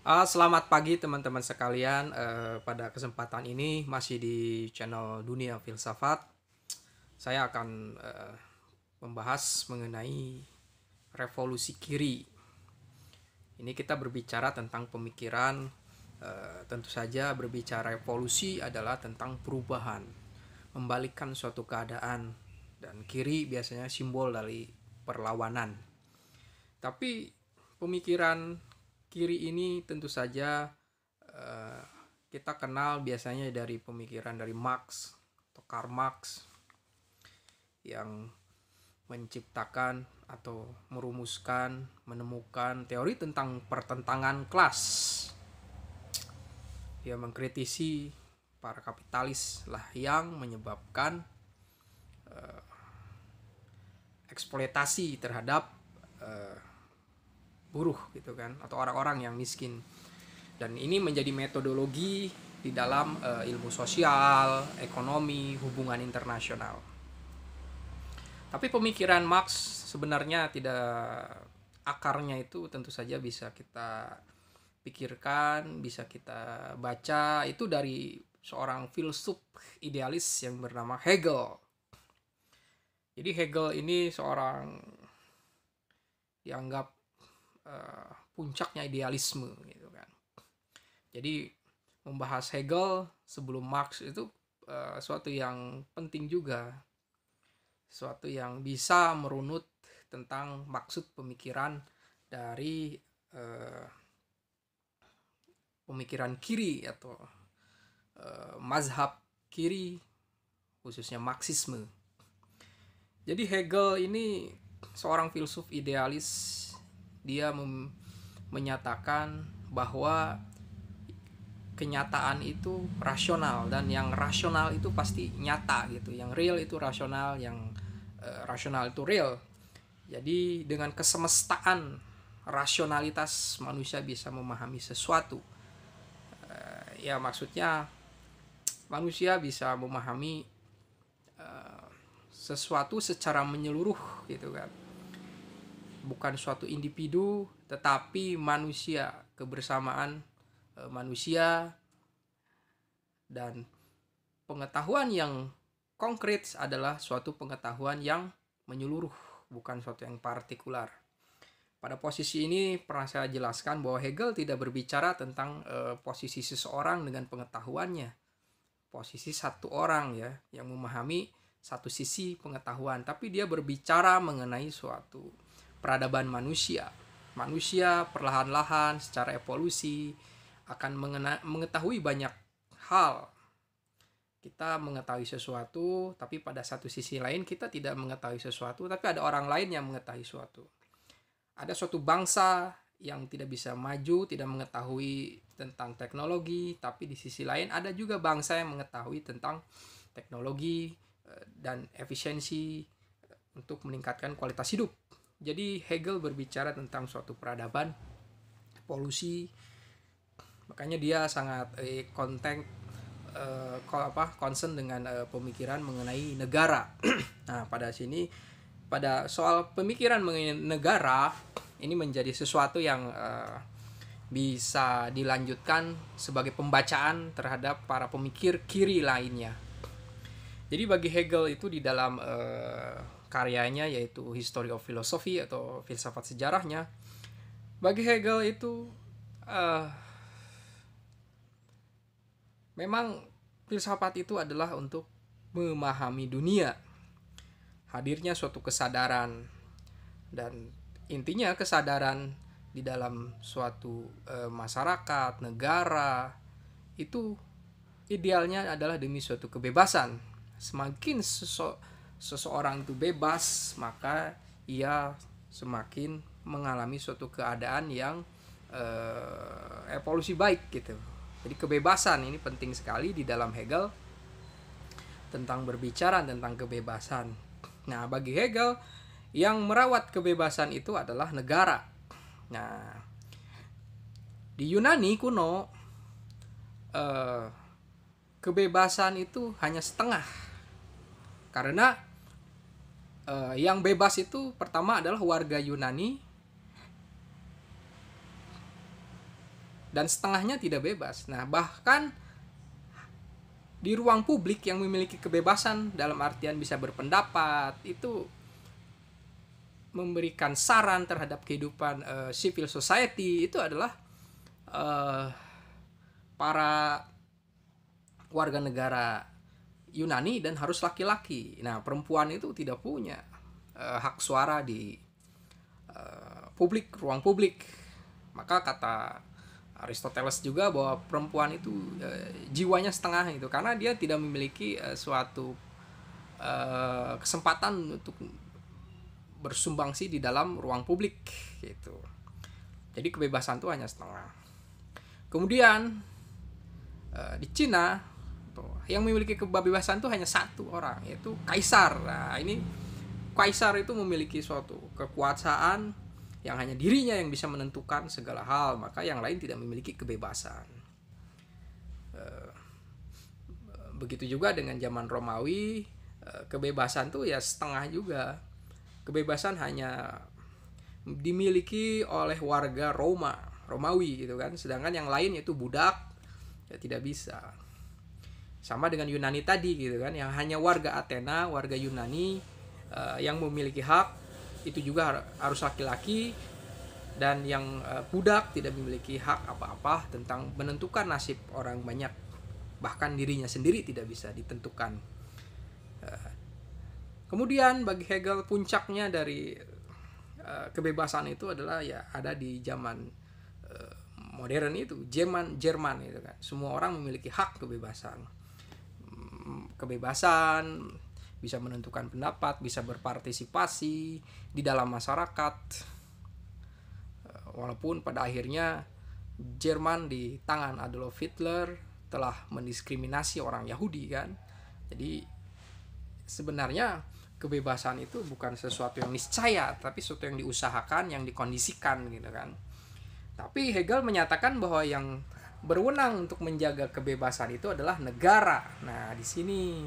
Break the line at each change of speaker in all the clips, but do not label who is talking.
Selamat pagi teman-teman sekalian. Pada kesempatan ini masih di channel Dunia Filsafat. Saya akan membahas mengenai revolusi kiri. Ini kita berbicara tentang pemikiran. Tentu saja berbicara revolusi adalah tentang perubahan, membalikkan suatu keadaan, dan kiri biasanya simbol dari perlawanan. Tapi pemikiran kiri ini tentu saja eh, kita kenal biasanya dari pemikiran dari Marx atau Karl Marx yang menciptakan atau merumuskan, menemukan teori tentang pertentangan kelas. Dia mengkritisi para kapitalis lah yang menyebabkan eksploitasi terhadap buruh gitu kan, atau orang-orang yang miskin. Dan ini menjadi metodologi di dalam ilmu sosial, ekonomi, hubungan internasional. Tapi pemikiran Marx sebenarnya tidak, akarnya itu tentu saja bisa kita pikirkan, bisa kita baca itu dari seorang filsuf idealis yang bernama Hegel. Jadi Hegel ini seorang dianggap puncaknya idealisme gitu kan. Jadi membahas Hegel sebelum Marx itu suatu yang penting juga, suatu yang bisa merunut tentang maksud pemikiran dari pemikiran kiri atau mazhab kiri, khususnya Marxisme. Jadi Hegel ini seorang filsuf idealis. Dia menyatakan bahwa kenyataan itu rasional, dan yang rasional itu pasti nyata gitu. Yang real itu rasional, yang rasional itu real. Jadi dengan kesemestaan rasionalitas manusia bisa memahami sesuatu. Ya maksudnya manusia bisa memahami sesuatu secara menyeluruh gitu kan. Bukan suatu individu, tetapi manusia, kebersamaan manusia. Dan pengetahuan yang konkret adalah suatu pengetahuan yang menyeluruh, bukan suatu yang partikular. Pada posisi ini pernah saya jelaskan bahwa Hegel tidak berbicara tentang posisi seseorang dengan pengetahuannya. Posisi satu orang ya yang memahami satu sisi pengetahuan, tapi dia berbicara mengenai suatu peradaban manusia. Manusia perlahan-lahan secara evolusi akan mengetahui banyak hal. Kita mengetahui sesuatu, tapi pada satu sisi lain kita tidak mengetahui sesuatu, tapi ada orang lain yang mengetahui sesuatu. Ada suatu bangsa yang tidak bisa maju, tidak mengetahui tentang teknologi, tapi di sisi lain ada juga bangsa yang mengetahui tentang teknologi dan efisiensi untuk meningkatkan kualitas hidup. Jadi Hegel berbicara tentang suatu peradaban, polusi. Makanya dia sangat concern dengan pemikiran mengenai negara. Nah, pada soal pemikiran mengenai negara ini menjadi sesuatu yang bisa dilanjutkan sebagai pembacaan terhadap para pemikir kiri lainnya. Jadi bagi Hegel itu di dalam karyanya yaitu History of Philosophy atau filsafat sejarahnya, bagi Hegel itu memang filsafat itu adalah untuk memahami dunia, hadirnya suatu kesadaran, dan intinya kesadaran di dalam suatu masyarakat, negara itu idealnya adalah demi suatu kebebasan. Semakin seseorang itu bebas, maka ia semakin mengalami suatu keadaan yang evolusi baik gitu. Jadi kebebasan ini penting sekali di dalam Hegel, tentang berbicara tentang kebebasan. Nah, bagi Hegel yang merawat kebebasan itu adalah negara. Nah, di Yunani kuno kebebasan itu hanya setengah. Karena yang bebas itu pertama adalah warga Yunani, dan setengahnya tidak bebas. Nah, bahkan di ruang publik yang memiliki kebebasan dalam artian bisa berpendapat, itu memberikan saran terhadap kehidupan civil society, itu adalah para warga negara Yunani dan harus laki-laki. Nah, perempuan itu tidak punya hak suara di publik, ruang publik. Maka kata Aristoteles juga bahwa perempuan itu jiwanya setengah itu, karena dia tidak memiliki suatu kesempatan untuk bersumbangsi di dalam ruang publik gitu. Jadi kebebasan itu hanya setengah. Kemudian di Cina yang memiliki kebebasan itu hanya satu orang, yaitu kaisar. Nah, ini kaisar itu memiliki suatu kekuasaan yang hanya dirinya yang bisa menentukan segala hal, maka yang lain tidak memiliki kebebasan. Begitu juga dengan zaman Romawi, kebebasan tuh ya setengah juga. Kebebasan hanya dimiliki oleh warga Romawi gitu kan, sedangkan yang lain yaitu budak ya tidak bisa. Sama dengan Yunani tadi gitu kan, yang hanya warga Athena, warga Yunani yang memiliki hak, itu juga harus laki-laki, dan yang budak tidak memiliki hak apa-apa tentang menentukan nasib orang banyak, bahkan dirinya sendiri tidak bisa ditentukan. Kemudian bagi Hegel, puncaknya dari kebebasan itu adalah ya ada di zaman modern itu, zaman Jerman itu kan. Semua orang memiliki hak kebebasan. Kebebasan bisa menentukan pendapat, bisa berpartisipasi di dalam masyarakat. Walaupun pada akhirnya Jerman di tangan Adolf Hitler telah mendiskriminasi orang Yahudi kan. Jadi sebenarnya kebebasan itu bukan sesuatu yang niscaya, tapi sesuatu yang diusahakan, yang dikondisikan gitu kan. Tapi Hegel menyatakan bahwa yang berwenang untuk menjaga kebebasan itu adalah negara. Nah, di sini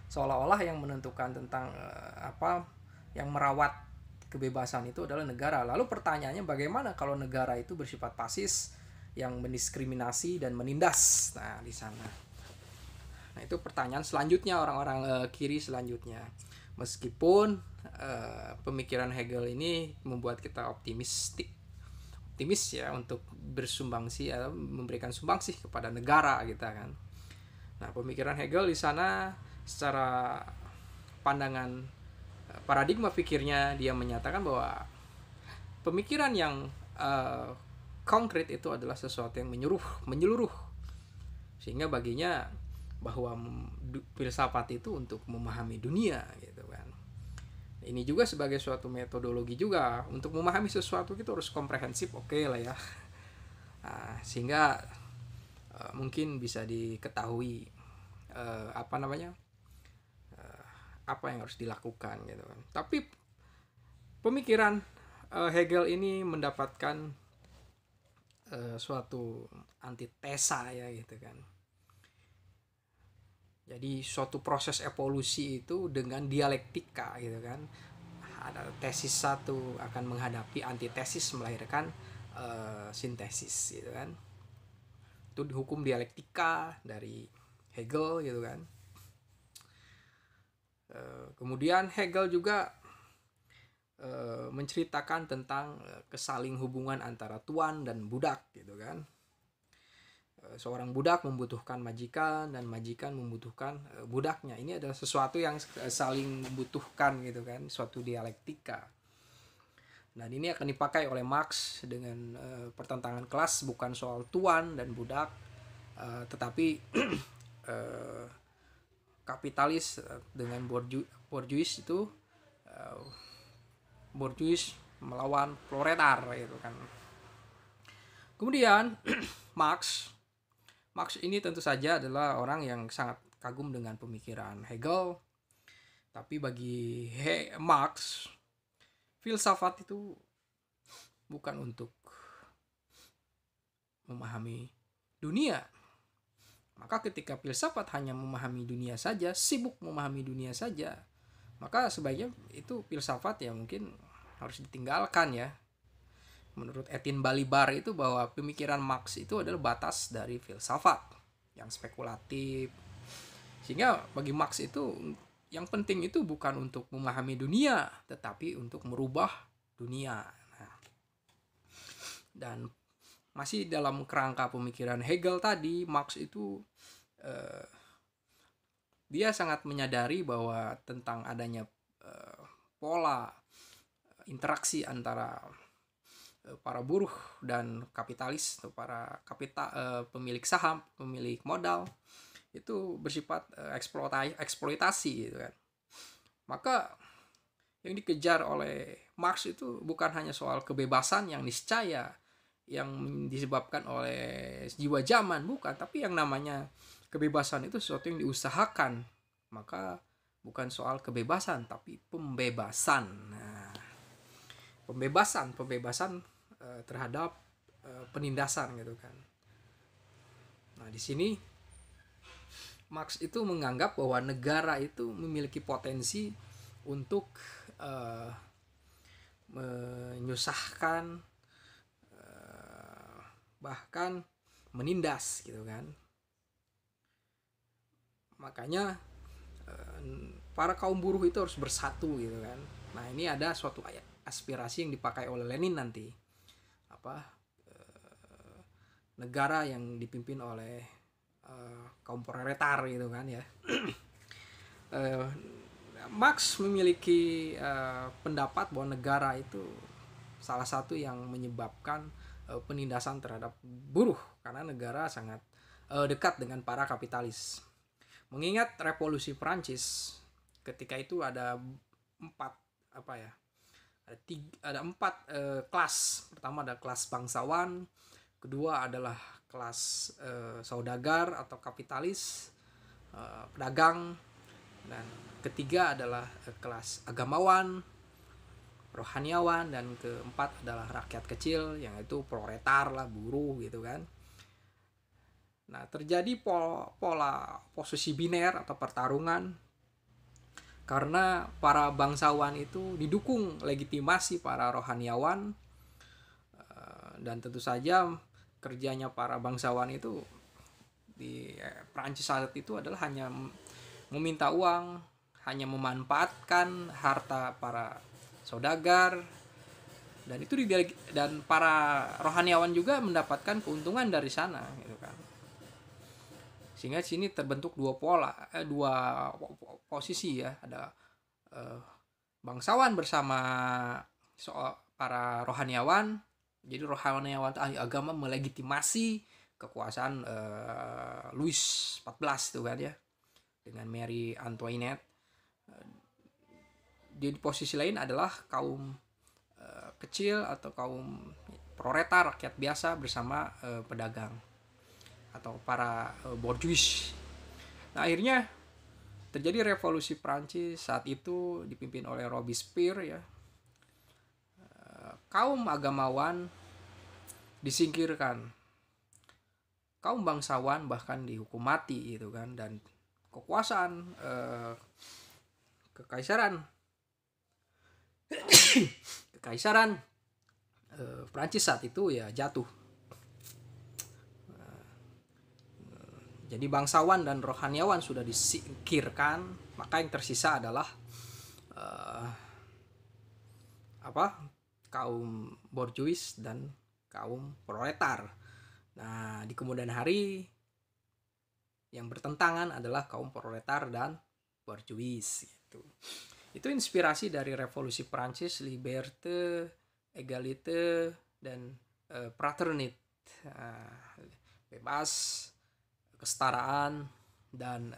seolah-olah yang menentukan tentang yang merawat kebebasan itu adalah negara. Lalu pertanyaannya, bagaimana kalau negara itu bersifat fasis yang mendiskriminasi dan menindas? Nah, di sana. Nah, itu pertanyaan selanjutnya orang-orang kiri selanjutnya. Meskipun pemikiran Hegel ini membuat kita optimis ya untuk bersumbangsi atau memberikan sumbangsi kepada negara kita kan. Nah, pemikiran Hegel di sana secara pandangan paradigma pikirnya, dia menyatakan bahwa pemikiran yang konkret itu adalah sesuatu yang menyeluruh, sehingga baginya bahwa filsafat itu untuk memahami dunia gitu kan. Ini juga sebagai suatu metodologi juga untuk memahami sesuatu, itu harus komprehensif, oke lah ya. Nah, sehingga mungkin bisa diketahui apa yang harus dilakukan gitu kan. Tapi pemikiran Hegel ini mendapatkan suatu antitesa ya gitu kan. Jadi suatu proses evolusi itu dengan dialektika gitu kan. Ada tesis satu akan menghadapi antitesis, melahirkan sintesis gitu kan. Itu hukum dialektika dari Hegel gitu kan. Kemudian Hegel juga menceritakan tentang kesaling hubungan antara tuan dan budak gitu kan. Seorang budak membutuhkan majikan dan majikan membutuhkan budaknya. Ini adalah sesuatu yang saling membutuhkan gitu kan, suatu dialektika. Dan ini akan dipakai oleh Marx dengan pertentangan kelas, bukan soal tuan dan budak, tetapi kapitalis dengan bourgeois itu bourgeois melawan proletar gitu kan. Kemudian Marx ini tentu saja adalah orang yang sangat kagum dengan pemikiran Hegel. Tapi bagi Marx, filsafat itu bukan untuk memahami dunia. Maka ketika filsafat hanya memahami dunia saja, sibuk memahami dunia saja, maka sebaiknya itu filsafat ya mungkin harus ditinggalkan ya. menurut Etienne Balibar itu bahwa pemikiran Marx itu adalah batas dari filsafat yang spekulatif. Sehingga bagi Marx itu yang penting itu bukan untuk memahami dunia, tetapi untuk merubah dunia. Nah, dan masih dalam kerangka pemikiran Hegel tadi, Marx itu dia sangat menyadari bahwa tentang adanya pola interaksi antara para buruh dan kapitalis atau para pemilik saham, pemilik modal itu bersifat eksploitasi gitu kan. Maka yang dikejar oleh Marx itu bukan hanya soal kebebasan yang niscaya yang disebabkan oleh jiwa zaman, bukan, tapi yang namanya kebebasan itu sesuatu yang diusahakan. Maka bukan soal kebebasan tapi pembebasan. Nah, pembebasan terhadap penindasan gitu kan. Nah, di sini Marx itu menganggap bahwa negara itu memiliki potensi untuk menyusahkan, bahkan menindas gitu kan. Makanya para kaum buruh itu harus bersatu gitu kan. Nah, ini ada suatu aspirasi yang dipakai oleh Lenin nanti, negara yang dipimpin oleh kaum proletar gitu kan ya. Marx memiliki pendapat bahwa negara itu salah satu yang menyebabkan penindasan terhadap buruh, karena negara sangat dekat dengan para kapitalis. Mengingat revolusi Prancis, ketika itu ada empat kelas. Pertama ada kelas bangsawan, kedua adalah kelas saudagar atau kapitalis, pedagang, dan ketiga adalah kelas agamawan, rohaniawan, dan keempat adalah rakyat kecil, yang itu proletar lah, buruh gitu kan. Nah, terjadi pola posisi biner atau pertarungan karena para bangsawan itu didukung legitimasi para rohaniawan, dan tentu saja kerjanya para bangsawan itu di Prancis saat itu adalah hanya meminta uang, hanya memanfaatkan harta para saudagar, dan itu dan para rohaniawan juga mendapatkan keuntungan dari sana gitu kan. Sehingga sini terbentuk dua posisi ya, ada bangsawan bersama para rohaniawan. Jadi rohaniawan ahli agama melegitimasi kekuasaan Louis XIV itu kan ya, dengan Mary Antoinette. Di posisi lain adalah kaum kecil atau kaum proletar, rakyat biasa bersama pedagang atau para bourgeois. Nah, akhirnya terjadi revolusi Prancis saat itu dipimpin oleh Robespierre ya. Kaum agamawan disingkirkan, kaum bangsawan bahkan dihukum mati gitu kan, dan kekuasaan kekaisaran Prancis saat itu ya jatuh. Jadi bangsawan dan rohaniawan sudah disingkirkan, maka yang tersisa adalah kaum bourgeois dan kaum proletar. Nah, di kemudian hari yang bertentangan adalah kaum proletar dan bourgeois gitu. Itu inspirasi dari revolusi Prancis, liberté, égalité, dan fraternité, bebas, kesetaraan, dan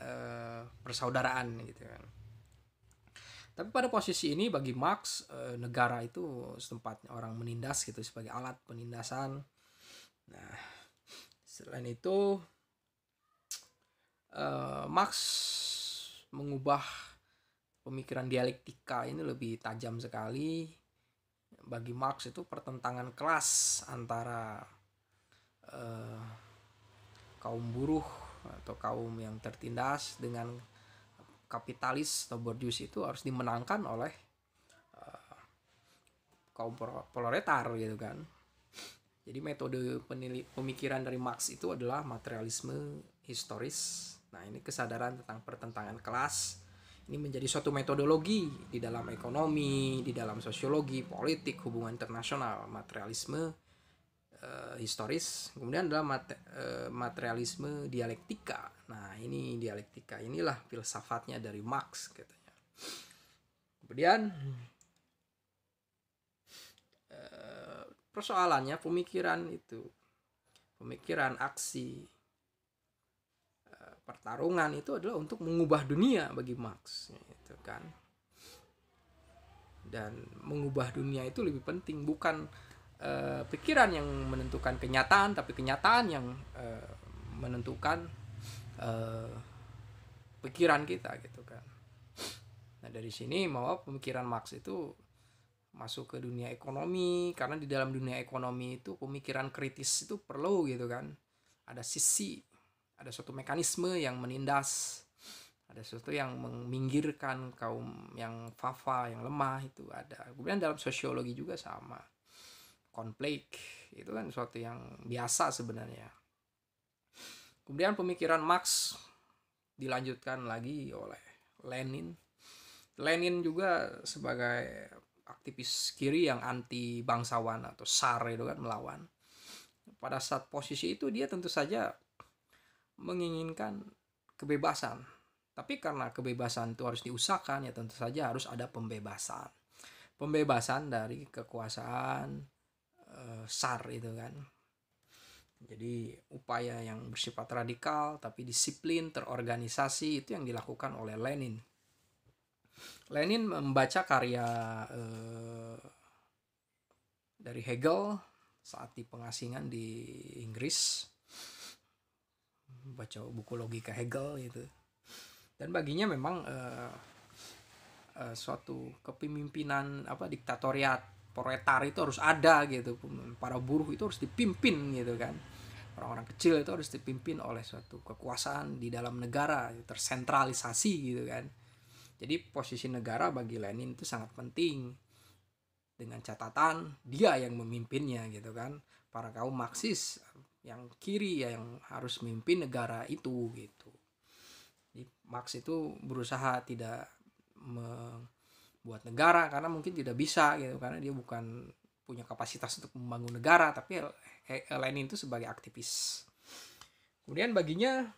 persaudaraan gitu kan. Tapi pada posisi ini bagi Marx, negara itu setempatnya orang menindas gitu sebagai alat penindasan. Nah, selain itu Marx mengubah pemikiran dialektika ini lebih tajam sekali. Bagi Marx itu pertentangan kelas antara kaum buruh atau kaum yang tertindas dengan kapitalis atau bourgeois itu harus dimenangkan oleh kaum proletar gitu kan. Jadi metode pemikiran dari Marx itu adalah materialisme historis. Nah, ini kesadaran tentang pertentangan kelas. Ini menjadi suatu metodologi di dalam ekonomi, di dalam sosiologi, politik, hubungan internasional. Materialisme historis. Kemudian adalah materialisme dialektika. Nah, ini dialektika. Inilah filsafatnya dari Marx katanya. Kemudian persoalannya pemikiran aksi pertarungan itu adalah untuk mengubah dunia bagi Marx gitu kan. Dan mengubah dunia itu lebih penting, bukan pikiran yang menentukan kenyataan, tapi kenyataan yang menentukan pikiran kita gitu kan. Nah, dari sini bahwa pemikiran Marx itu masuk ke dunia ekonomi, karena di dalam dunia ekonomi itu pemikiran kritis itu perlu gitu kan. Ada suatu mekanisme yang menindas, ada sesuatu yang meminggirkan kaum yang fafa, yang lemah, itu ada. Kemudian dalam sosiologi juga sama, konflik itu kan sesuatu yang biasa sebenarnya. Kemudian pemikiran Marx dilanjutkan lagi oleh Lenin juga sebagai aktivis kiri yang anti bangsawan atau SAR itu kan, melawan. Pada saat posisi itu dia tentu saja menginginkan kebebasan. Tapi karena kebebasan itu harus diusahakan, ya tentu saja harus ada pembebasan. Pembebasan dari kekuasaan SAR itu kan. Jadi upaya yang bersifat radikal tapi disiplin, terorganisasi, itu yang dilakukan oleh Lenin. Lenin membaca karya dari Hegel saat di pengasingan di Inggris, baca buku logika Hegel gitu, dan baginya memang suatu kepemimpinan diktatoriat proletar itu harus ada gitu, para buruh itu harus dipimpin gitu kan, orang-orang kecil itu harus dipimpin oleh suatu kekuasaan di dalam negara, tersentralisasi gitu kan. Jadi posisi negara bagi Lenin itu sangat penting, dengan catatan dia yang memimpinnya gitu kan. Para kaum Marxis yang kiri yang harus memimpin negara itu gitu. Jadi Marx itu berusaha tidak membuat negara karena mungkin tidak bisa gitu, karena dia bukan punya kapasitas untuk membangun negara, tapi Lenin itu sebagai aktivis. Kemudian baginya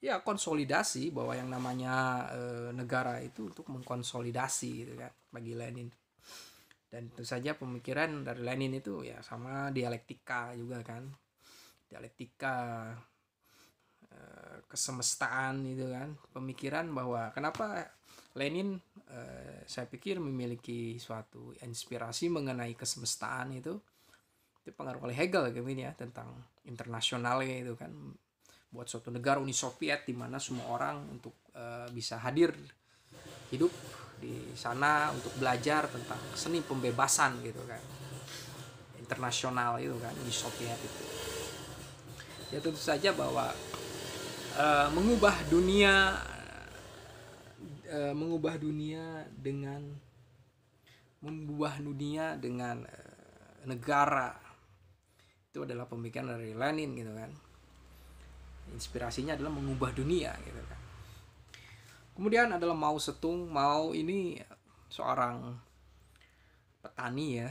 ya konsolidasi, bahwa yang namanya negara itu untuk mengkonsolidasi gitu kan bagi Lenin. Dan tentu saja pemikiran dari Lenin itu ya sama dialektika juga kan, dialektika kesemestaan itu kan, pemikiran bahwa kenapa Lenin saya pikir memiliki suatu inspirasi mengenai kesemestaan itu pengaruh oleh Hegel ya, tentang internasionalnya itu kan, buat suatu negara Uni Soviet di mana semua orang untuk bisa hadir hidup di sana untuk belajar tentang seni pembebasan gitu kan, internasional itu kan, Uni Soviet itu. Ya tentu saja bahwa mengubah dunia dengan negara itu adalah pemikiran dari Lenin gitu kan. Inspirasinya adalah mengubah dunia gitu kan. Kemudian adalah Mao Zedong. Mao ini seorang petani ya.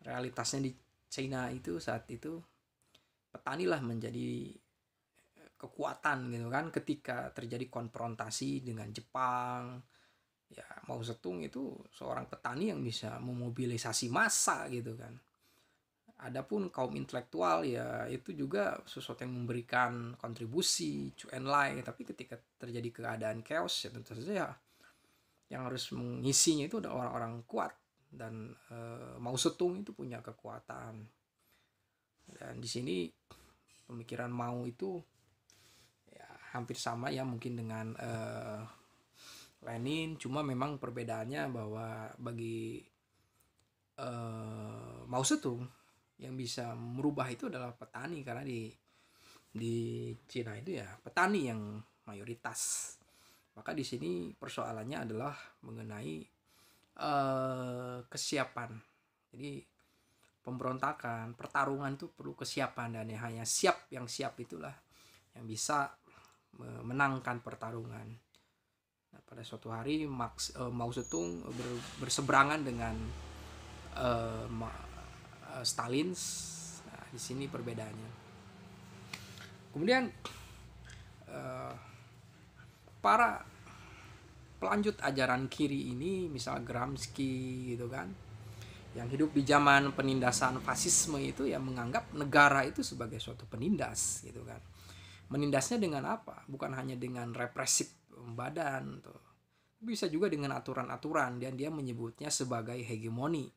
Realitasnya di China itu saat itu petani lah menjadi kekuatan gitu kan, ketika terjadi konfrontasi dengan Jepang. Ya Mao Zedong itu seorang petani yang bisa memobilisasi massa gitu kan. Adapun kaum intelektual ya itu juga sesuatu yang memberikan kontribusi Chu Enlai, tapi ketika terjadi keadaan chaos ya tentu saja ya, yang harus mengisinya itu adalah orang-orang kuat, dan Mao Zedong itu punya kekuatan. Dan di sini pemikiran Mao itu ya hampir sama ya mungkin dengan Lenin, cuma memang perbedaannya bahwa bagi Mao Zedong yang bisa merubah itu adalah petani, karena di Cina itu ya petani yang mayoritas. Maka di sini persoalannya adalah mengenai kesiapan. Jadi pemberontakan, pertarungan itu perlu kesiapan, dan hanya yang siap itulah yang bisa memenangkan pertarungan. Nah, pada suatu hari Mao Zedong berseberangan dengan Stalin. Nah, di sini perbedaannya. Kemudian para pelanjut ajaran kiri ini, misal Gramsci gitu kan, yang hidup di zaman penindasan fasisme itu, ya menganggap negara itu sebagai suatu penindas gitu kan. Menindasnya dengan apa? Bukan hanya dengan represif badan tuh. Bisa juga dengan aturan-aturan, dan dia menyebutnya sebagai hegemoni.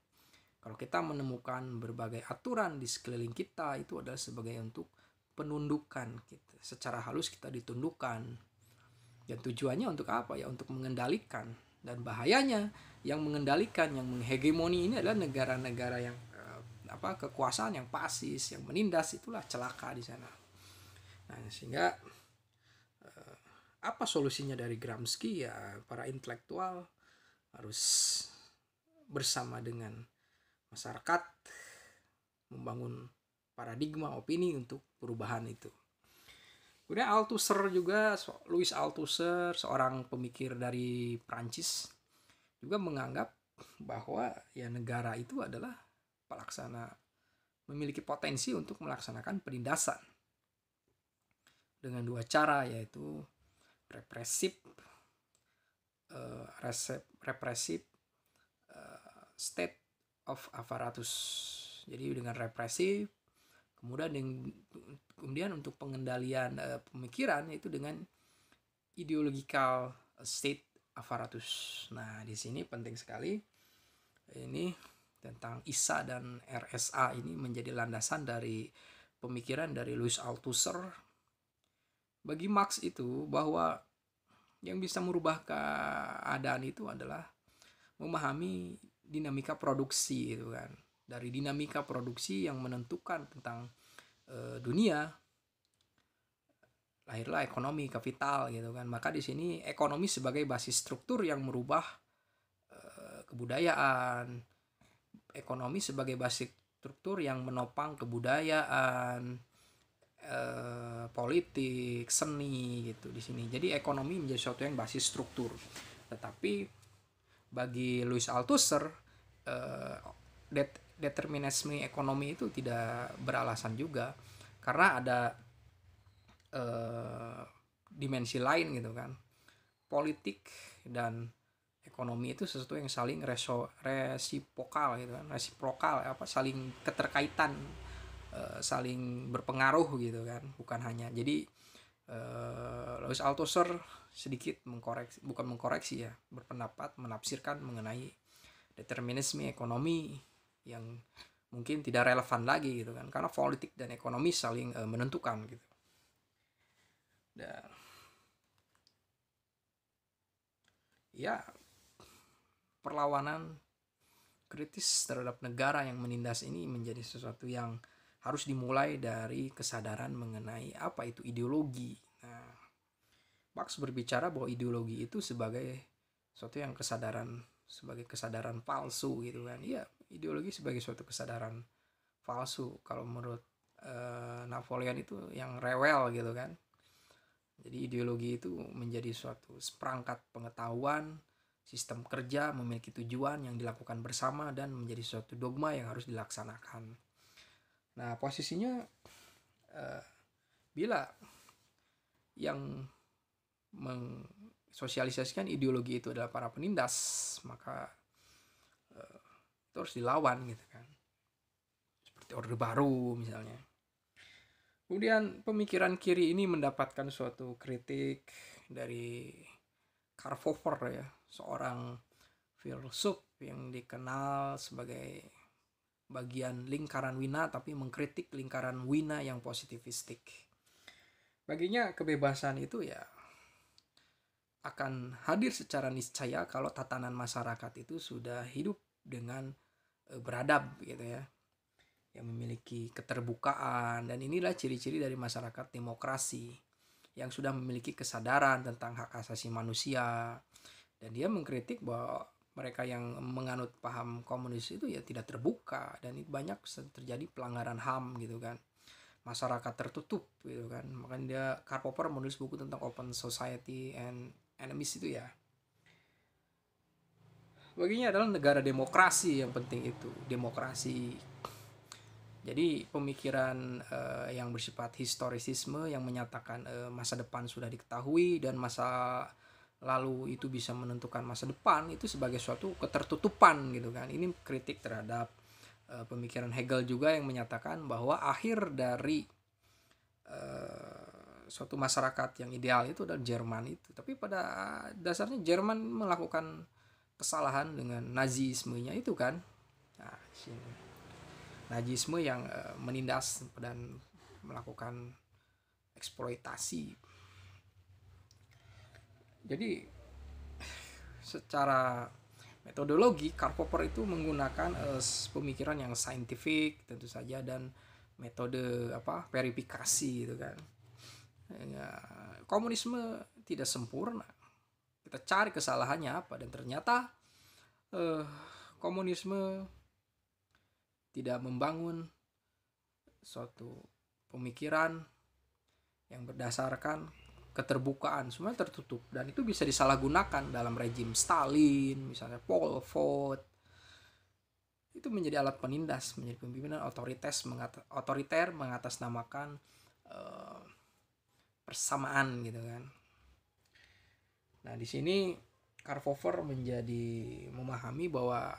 Kalau kita menemukan berbagai aturan di sekeliling kita, itu adalah sebagai untuk penundukan kita. Secara halus kita ditundukkan. Dan tujuannya untuk apa? Ya untuk mengendalikan. Dan bahayanya yang mengendalikan, yang menghegemoni ini adalah negara-negara yang kekuasaan yang pasis, yang menindas. Itulah celaka di sana. Nah, sehingga apa solusinya dari Gramsci? Ya para intelektual harus bersama dengan masyarakat membangun paradigma opini untuk perubahan itu. Kemudian Althusser juga, Louis Althusser, seorang pemikir dari Prancis, juga menganggap bahwa ya negara itu adalah pelaksana, memiliki potensi untuk melaksanakan penindasan dengan dua cara, yaitu represif state of apparatus. Jadi dengan represif, kemudian untuk pengendalian pemikiran itu dengan ideological state apparatus. Nah, di sini penting sekali ini tentang ISA dan RSA ini menjadi landasan dari pemikiran dari Louis Althusser. Bagi Marx itu bahwa yang bisa merubah keadaan itu adalah memahami dinamika produksi itu kan. Dari dinamika produksi yang menentukan tentang dunia, lahirlah ekonomi, kapital gitu kan. Maka di sini ekonomi sebagai basis struktur yang merubah kebudayaan, ekonomi sebagai basis struktur yang menopang kebudayaan, politik, seni gitu di sini. Jadi ekonomi menjadi sesuatu yang basis struktur. Tetapi bagi Louis Althusser, determinisme ekonomi itu tidak beralasan juga, karena ada dimensi lain gitu kan. Politik dan ekonomi itu sesuatu yang saling resiprokal gitu kan, saling keterkaitan, saling berpengaruh gitu kan, bukan hanya. Jadi Louis Althusser sedikit berpendapat menafsirkan mengenai determinisme ekonomi yang mungkin tidak relevan lagi gitu kan, karena politik dan ekonomi saling menentukan gitu. Dan ya perlawanan kritis terhadap negara yang menindas ini menjadi sesuatu yang harus dimulai dari kesadaran mengenai apa itu ideologi. Nah, Marx berbicara bahwa ideologi itu sebagai sesuatu yang sebagai kesadaran palsu gitu kan. Iya, ideologi sebagai suatu kesadaran palsu. Kalau menurut Napoleon itu yang rewel gitu kan. Jadi ideologi itu menjadi suatu seperangkat pengetahuan, sistem kerja, memiliki tujuan yang dilakukan bersama, dan menjadi suatu dogma yang harus dilaksanakan. Nah, posisinya bila yang mensosialisasikan ideologi itu adalah para penindas, maka itu harus dilawan gitu kan. Seperti Orde Baru misalnya. Kemudian pemikiran kiri ini mendapatkan suatu kritik dari Karl Popper ya, seorang filsuf yang dikenal sebagai bagian lingkaran Wina, tapi mengkritik lingkaran Wina yang positivistik. Baginya kebebasan itu ya akan hadir secara niscaya kalau tatanan masyarakat itu sudah hidup dengan beradab gitu ya, yang memiliki keterbukaan. Dan inilah ciri-ciri dari masyarakat demokrasi yang sudah memiliki kesadaran tentang hak asasi manusia. Dan dia mengkritik bahwa mereka yang menganut paham komunis itu ya tidak terbuka, dan itu banyak terjadi pelanggaran HAM gitu kan, masyarakat tertutup gitu kan. Makanya dia, Karl Popper menulis buku tentang open society and enemies itu ya. Baginya adalah negara demokrasi yang penting, itu demokrasi. Jadi pemikiran yang bersifat historisisme yang menyatakan masa depan sudah diketahui dan masa lalu itu bisa menentukan masa depan, itu sebagai suatu ketertutupan gitu kan. Ini kritik terhadap pemikiran Hegel juga yang menyatakan bahwa akhir dari suatu masyarakat yang ideal itu adalah Jerman itu. Tapi pada dasarnya Jerman melakukan kesalahan dengan Nazismenya itu kan. Nah, sini. Nazisme yang menindas dan melakukan eksploitasi. Jadi secara metodologi Karl Popper itu menggunakan pemikiran yang saintifik tentu saja, dan metode verifikasi gitu kan. Ya, komunisme tidak sempurna. Kita cari kesalahannya apa, dan ternyata komunisme tidak membangun suatu pemikiran yang berdasarkan keterbukaan, semuanya tertutup, dan itu bisa disalahgunakan dalam rejim Stalin, misalnya Pol Pot. Itu menjadi alat penindas, menjadi pemimpinan otoriter mengatasnamakan persamaan gitu kan. Nah, di sini Karl Popper menjadi memahami bahwa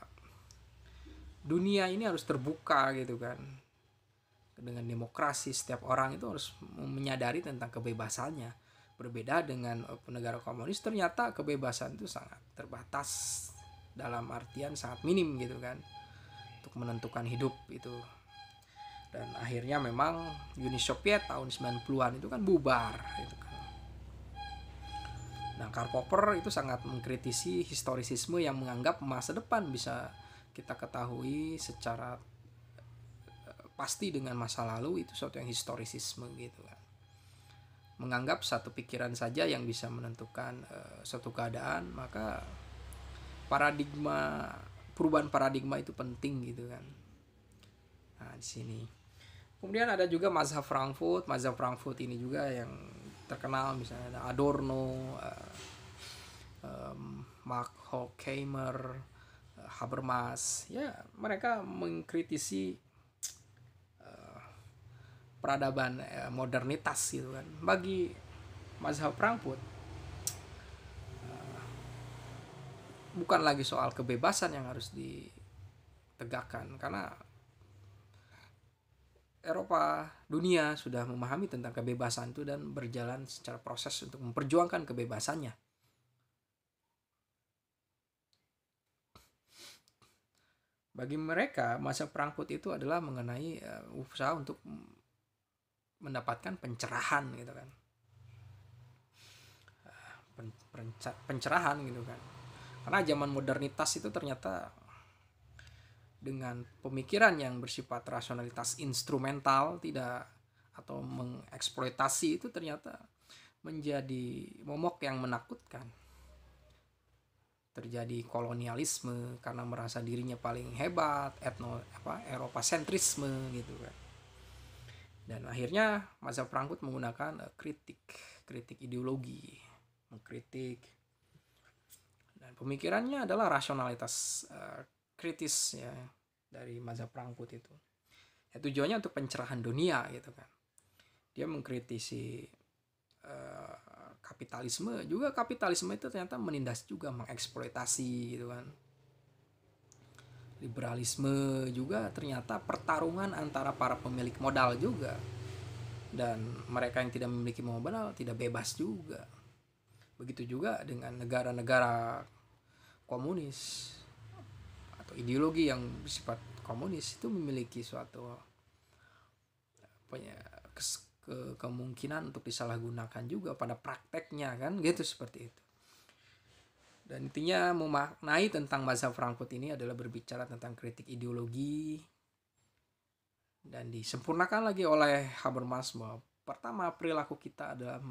dunia ini harus terbuka gitu kan. Dengan demokrasi, setiap orang itu harus menyadari tentang kebebasannya. Berbeda dengan negara komunis, ternyata kebebasan itu sangat terbatas, dalam artian sangat minim gitu kan, untuk menentukan hidup itu. Dan akhirnya memang Uni Soviet tahun 90-an itu kan bubar gitu kan. Nah, Karl Popper itu sangat mengkritisi historisisme yang menganggap masa depan bisa kita ketahui secara pasti dengan masa lalu, itu suatu yang historisisme gitu kan. Menganggap satu pikiran saja yang bisa menentukan suatu keadaan, maka perubahan paradigma itu penting gitu kan. Nah, di sini. Kemudian ada juga mazhab Frankfurt. Mazhab Frankfurt ini juga yang terkenal, misalnya ada Adorno, Mark Horkheimer, Habermas. Ya, mereka mengkritisi peradaban modernitas gitu kan. Bagi mazhab Frankfurt bukan lagi soal kebebasan yang harus ditegakkan, karena Eropa, dunia sudah memahami tentang kebebasan itu dan berjalan secara proses untuk memperjuangkan kebebasannya. Bagi mereka, masa Frankfurt itu adalah mengenai usaha untuk mendapatkan pencerahan gitu kan. Pencerahan gitu kan. Karena zaman modernitas itu ternyata dengan pemikiran yang bersifat rasionalitas instrumental, tidak atau mengeksploitasi, itu ternyata menjadi momok yang menakutkan. Terjadi kolonialisme karena merasa dirinya paling hebat, Eropa sentrisme gitu kan. Dan akhirnya mazhab Frankfurt menggunakan kritik ideologi, mengkritik, dan pemikirannya adalah rasionalitas kritis ya dari mazhab Frankfurt itu. Ya, tujuannya untuk pencerahan dunia gitu kan. Dia mengkritisi kapitalisme, juga kapitalisme itu ternyata menindas juga, mengeksploitasi gitu kan. Liberalisme juga ternyata pertarungan antara para pemilik modal juga, dan mereka yang tidak memiliki modal tidak bebas juga. Begitu juga dengan negara-negara komunis atau ideologi yang bersifat komunis, itu memiliki suatu kemungkinan untuk disalahgunakan juga pada prakteknya kan gitu, seperti itu. Dan intinya memaknai tentang mazhab Frankfurt ini adalah berbicara tentang kritik ideologi, dan disempurnakan lagi oleh Habermas bahwa pertama, perilaku kita adalah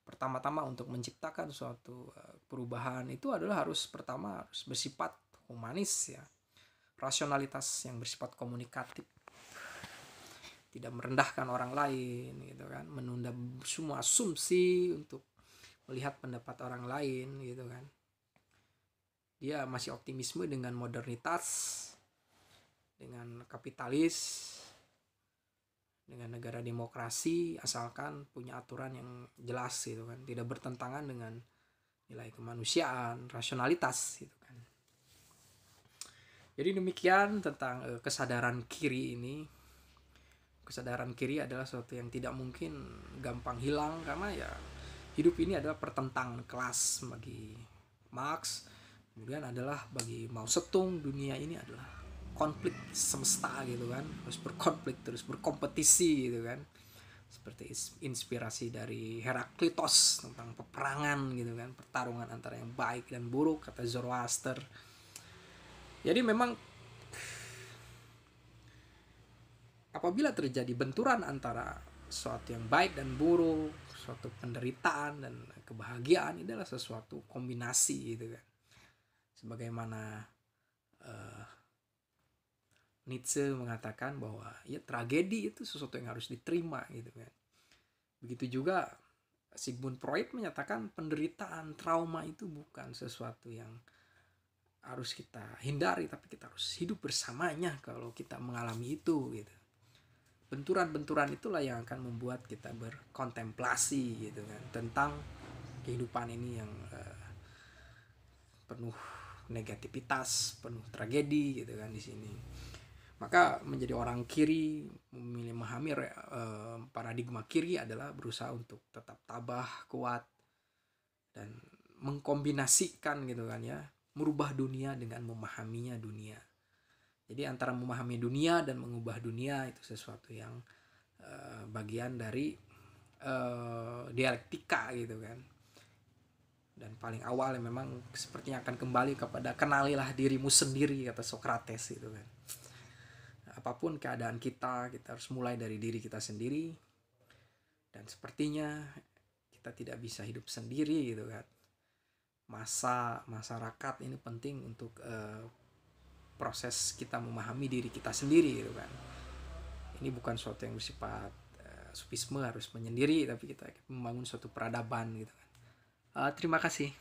pertama-tama untuk menciptakan suatu perubahan itu adalah harus bersifat humanis ya, rasionalitas yang bersifat komunikatif, tidak merendahkan orang lain gitu kan, menunda semua asumsi untuk melihat pendapat orang lain gitu kan. Dia masih optimisme dengan modernitas, dengan kapitalis, dengan negara demokrasi, asalkan punya aturan yang jelas gitu kan, tidak bertentangan dengan nilai kemanusiaan, rasionalitas gitu kan. Jadi demikian tentang kesadaran kiri ini. Kesadaran kiri adalah sesuatu yang tidak mungkin gampang hilang, karena ya hidup ini adalah pertentangan kelas bagi Marx. Kemudian adalah bagi Mao Zedong, dunia ini adalah konflik semesta gitu kan, terus berkonflik, terus berkompetisi gitu kan, seperti inspirasi dari Heraklitos tentang peperangan gitu kan, pertarungan antara yang baik dan buruk, kata Zoroaster. Jadi memang apabila terjadi benturan antara sesuatu yang baik dan buruk, suatu penderitaan dan kebahagiaan, ini adalah sesuatu kombinasi gitu kan. Sebagaimana Nietzsche mengatakan bahwa ya tragedi itu sesuatu yang harus diterima gitu kan. Begitu juga Sigmund Freud menyatakan penderitaan, trauma itu bukan sesuatu yang harus kita hindari, tapi kita harus hidup bersamanya kalau kita mengalami itu gitu. Benturan-benturan itulah yang akan membuat kita berkontemplasi gitu kan, tentang kehidupan ini yang penuh negativitas, penuh tragedi gitu kan di sini. Maka menjadi orang kiri, memahami paradigma kiri adalah berusaha untuk tetap tabah, kuat, dan mengkombinasikan gitu kan ya, merubah dunia dengan memahaminya dunia. Jadi antara memahami dunia dan mengubah dunia itu sesuatu yang bagian dari dialektika gitu kan. Dan paling awal memang sepertinya akan kembali kepada kenalilah dirimu sendiri, kata Socrates gitu kan. Apapun keadaan kita harus mulai dari diri kita sendiri. Dan sepertinya kita tidak bisa hidup sendiri gitu kan. Masyarakat ini penting untuk proses kita memahami diri kita sendiri gitu kan. Ini bukan suatu yang bersifat sufisme harus menyendiri, tapi kita membangun suatu peradaban gitu kan. Terima kasih.